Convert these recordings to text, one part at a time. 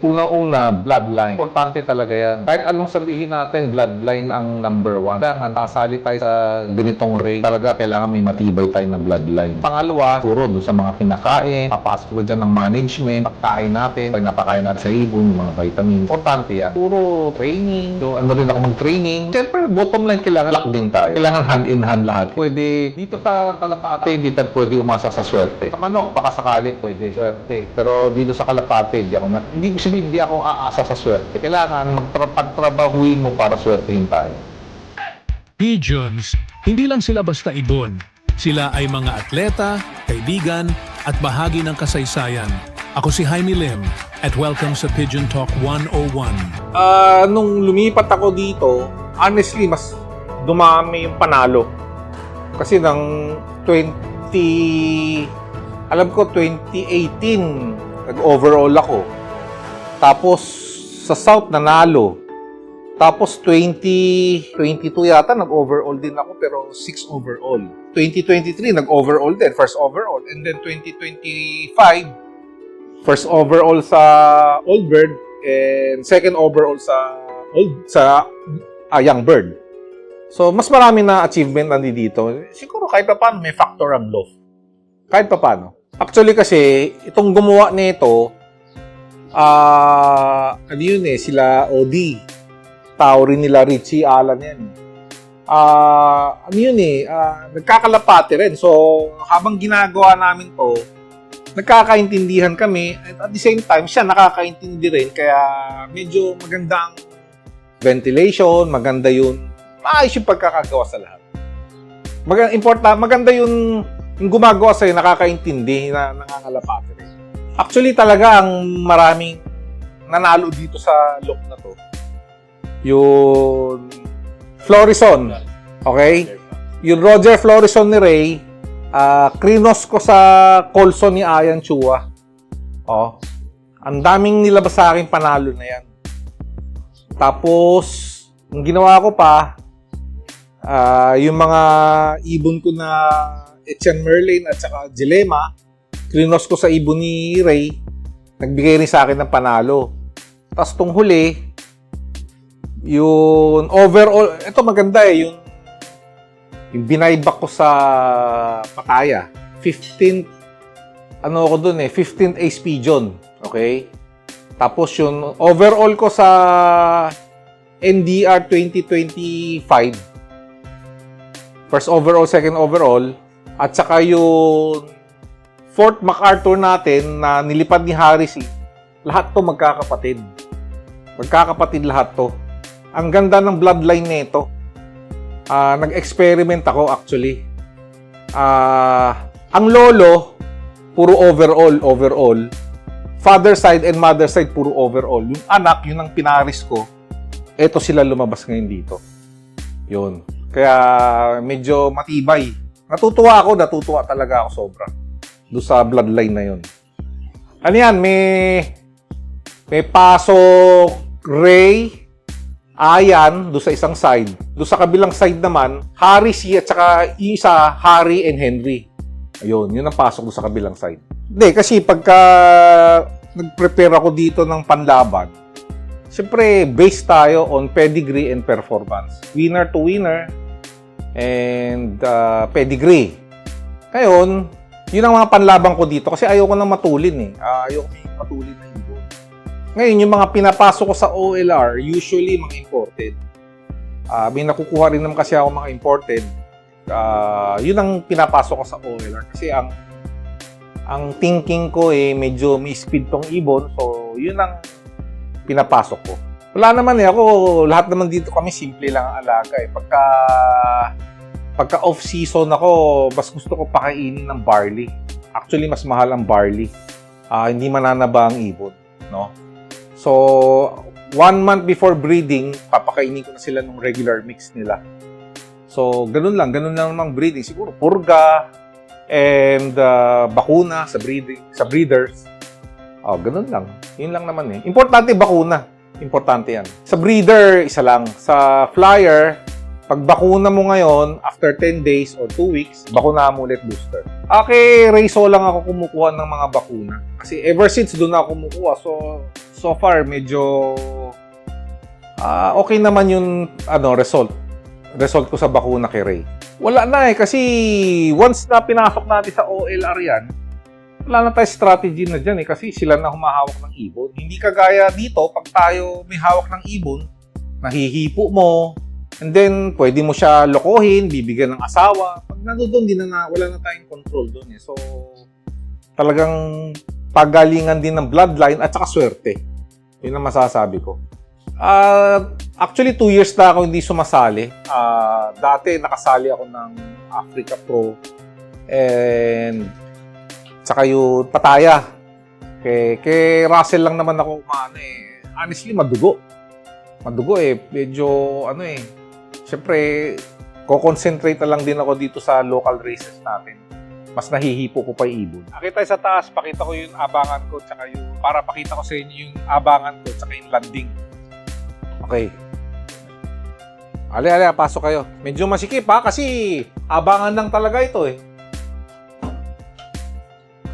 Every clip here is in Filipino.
Una-una, bloodline. Importante talaga yan. Kahit anong sabihin natin, bloodline ang number one. Kailangan kasali tayo sa ganitong race. Talaga kailangan may matibay tayo na bloodline. Pangalawa, puro doon sa mga kinakain. Papasok ko dyan ng management. Pagkain natin. Pag napakain natin sa ibon, mga vitamins. Importante yan. Puro training. So, ano rin ako mag-training. Siyempre, bottom line, kailangan lock din tayo. Kailangan hand in hand lahat. Pwede, dito ta kalapate, hindi tayo pwede umasa sa swerte. Sa manok, baka sakali pwede swerte. Pero dito sa kalapate, hindi ako aasa sa swerte. Kailangan pagtrabahuin mo para swertehin tayo. Pigeons, hindi lang sila basta ibon. Sila ay mga atleta, kaibigan, at bahagi ng kasaysayan. Ako si Jaime Lim, at welcome sa Pigeon Talk 101. Nung lumipat ako dito, honestly, mas dumami yung panalo. Kasi ng 2018, nag-overall ako. Tapos, sa South, nanalo. Tapos, 2022 yata, nag-overall din ako, pero 6 overall. 2023, nag-overall din, first overall. And then, 2025, first overall sa Old Bird, and second overall sa Young Bird. So, mas marami na achievement nandito. Siguro, kahit pa paano, may factor ang love. Kahit pa paano. Actually, kasi, itong gumawa nito, ano yun sila OD. Tao rin nila Richie, Alan yan. Ano yun nagkakalapate rin. So, habang ginagawa namin to, nagkakaintindihan kami. At the same time, siya nakakaintindi rin. Kaya, medyo magandang ventilation, maganda yun. Maayos yung pagkakagawa sa lahat. Maganda yung gumagawa sa'yo, nakakaintindi na nangangalapate rin. Actually, talaga ang maraming nanalo dito sa look na to. Yung Florison. Okay? Yung Roger Florison ni Ray, krinos ko sa Colson ni Ayan Chua. Oh. Ang daming nilabas sa akin panalo na yan. Tapos, ang ginawa ko pa, yung mga ibon ko na Etienne Merlin at saka Dilema, krinos ko sa ibon ni Ray, nagbigay rin sa akin ng panalo. Tapos tong huli, yung overall, ito maganda yung binayback ko sa Pattaya. 15th Ace Pigeon. Okay? Tapos yung overall ko sa NDR 2025, first overall, second overall, at saka yung Fort MacArthur natin na nilipad ni Harris, lahat to magkakapatid. Magkakapatid lahat to. Ang ganda ng bloodline nito. Nag-experiment ako actually. Ang lolo, puro overall. Father side and mother side, puro overall. Yung anak, yun ang pinaris ko. Eto sila lumabas ngayon dito. Yun. Kaya medyo matibay. Natutuwa talaga ako sobra. Doon sa bloodline na yun. Ano yan? May pasok Ray, Ayan, doon sa isang side. Doon sa kabilang side naman, Harry C at saka isa, Harry and Henry. Ayun, yun ang pasok doon sa kabilang side. Hindi, kasi pagka nag-prepare ako dito ng panlaban, siyempre, based tayo on pedigree and performance. Winner to winner and pedigree. Ngayon, yun ang mga panlaban ko dito kasi ayoko nang matulin ayoko may matulin na ibon. Ngayon, yung mga pinapasok ko sa OLR, usually mga imported. May nakukuha rin naman kasi ako mga imported. Yun ang pinapasok ko sa OLR kasi ang thinking ko medyo may speed tong ibon. So, yun ang pinapasok ko. Wala naman ako, lahat naman dito kami simple lang ang alaga Pagka off-season ako, mas gusto ko pakainin ng barley. Actually, mas mahal ang barley. Hindi mananaba ang ibon, no? So, 1 month before breeding, papakainin ko na sila ng regular mix nila. So, ganun lang namang breeding. Siguro, purga and bakuna sa breeders. Ganun lang. Yun lang naman Importante bakuna. Importante yan. Sa breeder, isa lang. Sa flyer, Pag bakuna mo ngayon, after 10 days or 2 weeks, bakuna mo ulit booster. Okay, Rayso lang ako kumukuha ng mga bakuna. Kasi ever since doon ako kumukuha. So far, medyo okay naman yung result. Result ko sa bakuna kay Ray. Wala na kasi once na pinasok natin sa OLR yan, wala na tayo strategy na dyan kasi sila na humahawak ng ibon. Hindi kagaya dito, pag tayo may hawak ng ibon, nahihipo mo, and then pwede mo siya lokohin, bibigyan ng asawa. Pag nandoon, wala na tayong control doon. So, talagang pagalingan din ng bloodline at saka swerte. Yun ang masasabi ko. Actually, 2 years na ako hindi sumasali. Dati, nakasali ako ng Africa Pro and saka yung Pataya. Kay Russell lang naman ako honestly, madugo. Madugo medyo siyempre, ko-concentrate na lang din ako dito sa local races natin. Mas nahihipo ko pa yung ibon. Akit tayo sa taas, pakita ko yung abangan ko para pakita ko sa inyo yung abangan ko tsaka yung landing. Okay. Ale, pasok kayo. Medyo masikip kasi abangan lang talaga ito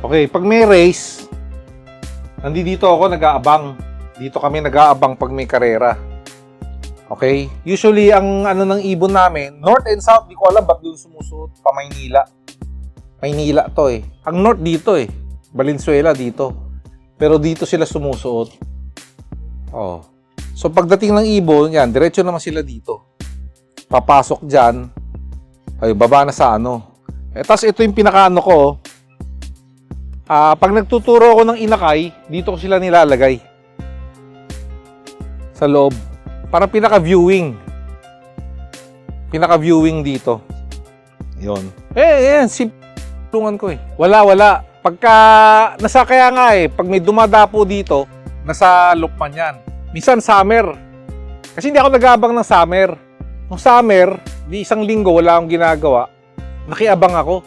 Okay, pag may race, nandito ako nag-aabang. Dito kami nag-aabang pag may karera. Okay? Usually, ang ng ibon namin, north and south, di ko alam ba't doon sumusuot pa Maynila. Maynila to Ang north dito Valenzuela dito. Pero dito sila sumusuot. So, pagdating ng ibon, yan, diretso naman sila dito. Papasok dyan. Baba na sa Tapos ito yung pinakaano ko. Pag nagtuturo ako ng inakay, dito ko sila nilalagay. Sa loob. Parang pinaka-viewing. Pinaka-viewing dito. Yun. Yan. Tulungan ko Wala. Kaya nga pag may dumadapo dito, nasa lukman yan. Minsan summer. Kasi hindi ako nag-aabang ng summer. Nung summer, di isang linggo, wala akong ginagawa. Nakiabang ako.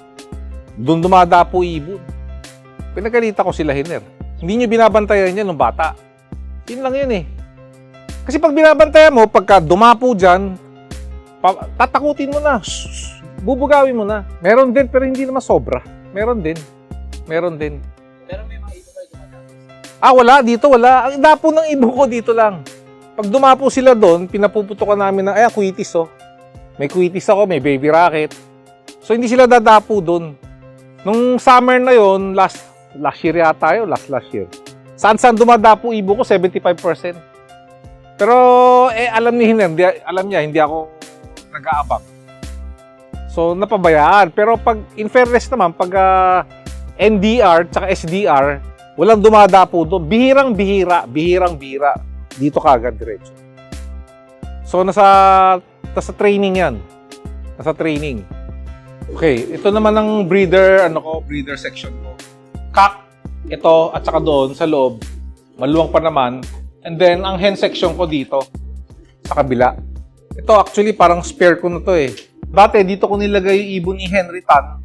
Doon dumadapo ibon. Pinagalitan ko sila, Hiner. Hindi nyo binabantayan yan nung bata. Yun lang yun Kasi pag binabantayan mo, pagka dumapo dyan, tatakutin mo na. Bubugawin mo na. Meron din, pero hindi naman sobra. Meron din. Pero may mga ibon kayo dumatapos? Wala. Dito, wala. Ang dapo ng ibon ko dito lang. Pag dumapo sila doon, pinapuputokan namin ng, kuitis May kuitis ako, may baby rocket. So, hindi sila dadapo doon. Nung summer na yon, last year yata yun, last year. Saan dumadapo ibon ko, 75%. Pero, alam niya, hindi ako nag-aabang. So, napabayaan. Pero in fairness naman, pag NDR tsaka SDR, walang dumadapo doon. Bihirang-bihira. Dito kagad diretso. So, nasa training yan. Nasa training. Okay, ito naman ang breeder section ko. Cock, ito, at saka doon, sa loob. Maluwang pa naman. And then, ang hen section ko dito, sa kabila. Ito, actually, parang spare ko na to Dati, dito ko nilagay yung ibon ni Henry Tan.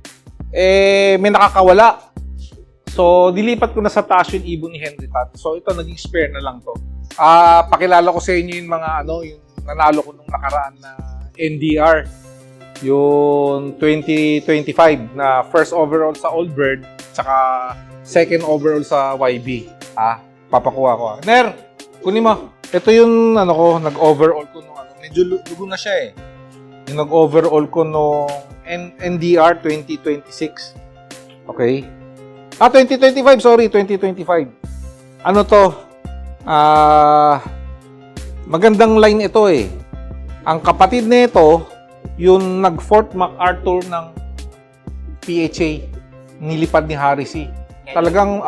May nakakawala. So, dilipat ko na sa taas yung ibon ni Henry Tan. So, ito, naging spare na lang to. Pakilala ko sa inyo yung mga, yung nanalo ko nung nakaraan na NDR. Yung 2025 na first overall sa Old Bird, tsaka second overall sa YB. Papakuha ko. Ner, kunin mo. Ito yung nag-overall ko nung medyo lugo na siya Yung nag-overall ko nung NDR 2026. Okay? 2025, sorry, 2025. Ano to? Magandang line ito Ang kapatid nito, yung nag-Fort MacArthur ng PHA, nilipad ni Harry C. Talagang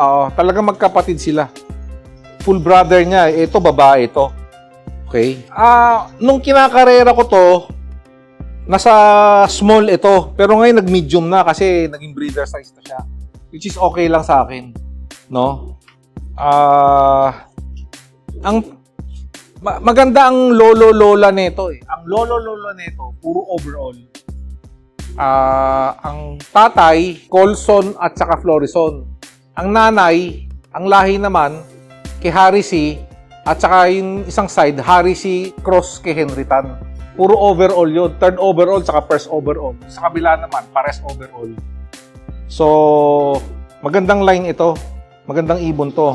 magkapatid sila. Full brother niya, ito babae ito. Okay? Nung kinakarera ko to, nasa small ito, pero ngayon nag-medium na kasi naging breeder size na siya. Which is okay lang sa akin, no? Maganda ang lolo-lola nito Ang lolo-lola nito, puro overall. Ang tatay, Colson at saka Florison. Ang nanay, ang lahi naman, kay Harry C. At saka yung isang side, Harry C. cross kay Henry Tan. Puro overall yun. Third overall, saka first overall. Sa kabila naman, pares overall. So, magandang line ito. Magandang ibon to.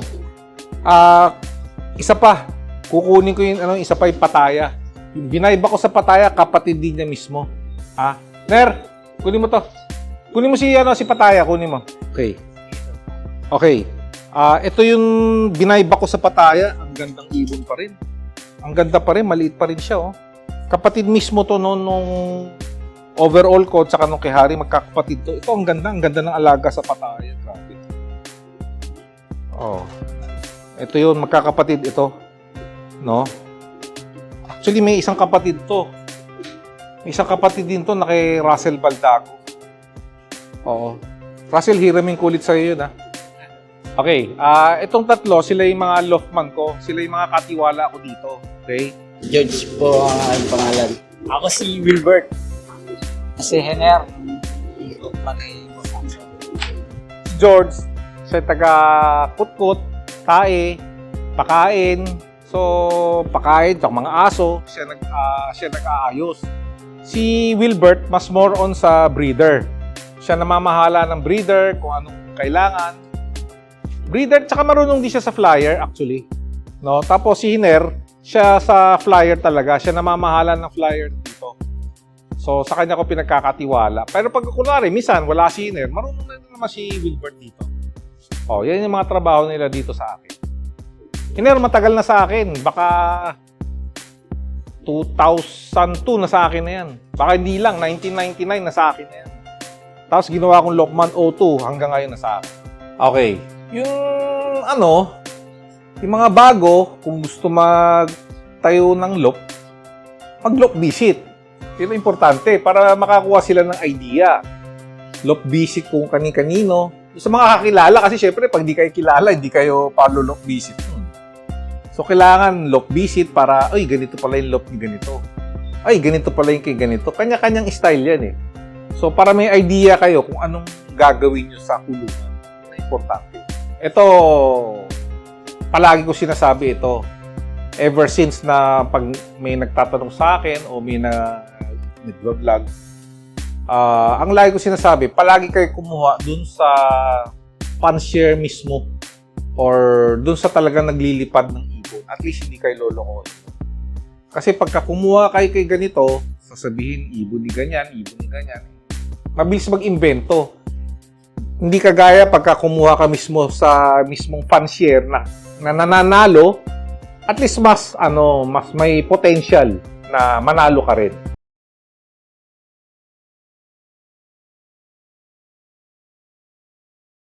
Isa pa. Kukunin ko yung isa pa yung Pataya. Yung binayba ko sa Pataya, kapatid din niya mismo. Ner, kunin mo to. Kunin mo si Pataya, kunin mo. Okay. Okay. Ito yung binayba ko sa Pataya. Ang gandang ibon pa rin. Ang ganda pa rin, maliit pa rin siya, oh. Kapatid mismo to nung overall ko, tsaka nung kay Harry, magkakapatid to. Ito, ang ganda ng alaga sa Pataya. Grabe. Oh. Ito yun, magkakapatid ito. No? Actually, may isang kapatid to. May isang kapatid din to na kay Russell Baldago. Oo. Russell, hiramin kulit sa'yo yun, ha? Okay. Itong tatlo, sila yung mga Lofman ko. Sila yung mga katiwala ko dito. Okay? George po ang aking pangalan. Ako si Wilbert. Si Henner. Si George, siya taga kutkut, tae, pakain. So, pakain, tsaka mga aso, siya nag-aayos. Si Wilbert, mas more on sa breeder. Siya namamahala ng breeder, kung anong kailangan. Breeder, tsaka marunong din siya sa flyer, actually. No? Tapos si Hiner, siya sa flyer talaga. Siya namamahala ng flyer dito. So, sa kanya ko pinagkakatiwala. Pero pag kunwari, minsan, wala si Hiner, marunong na naman si Wilbert dito. Oh, yan yung mga trabaho nila dito sa akin. Hiner, matagal na sa akin. Baka 2002 na sa akin na yan. Baka hindi lang, 1999 na sa akin na yan. Tapos ginawa kong Lokman 02 hanggang ngayon na sa akin. Okay. Yung yung mga bago, kung gusto magtayo ng lock, mag-lock visit. Yun ang importante para makakuha sila ng idea. Lock visit kung kani-kanino. Sa mga kakilala, kasi syempre, pag di kayo kilala, hindi kayo pa-lock visit. So, kailangan lock visit para, ay, ganito pala yung lock ni ganito. Ay, ganito pala yung kay ganito. Kanya-kanyang style yan, eh. So, para may idea kayo kung anong gagawin nyo sa kulungan. Yun ang importante. Ito, palagi ko sinasabi ito. Ever since na pag may nagtatanong sa akin o may nag-vlog, ang lagi ko sinasabi, palagi kayo kumuha dun sa pan-share mismo or dun sa talagang naglilipad ng ibon. At least hindi kayo lolokon. Kasi pagka kumuha kayo kay ganito, sasabihin, ibon ni ganyan, ibon ni ganyan. Mabilis mag-invento. Hindi kagaya pagka kumuha ka mismo sa mismong fan-share na nananalo, at least mas may potential na manalo ka rin.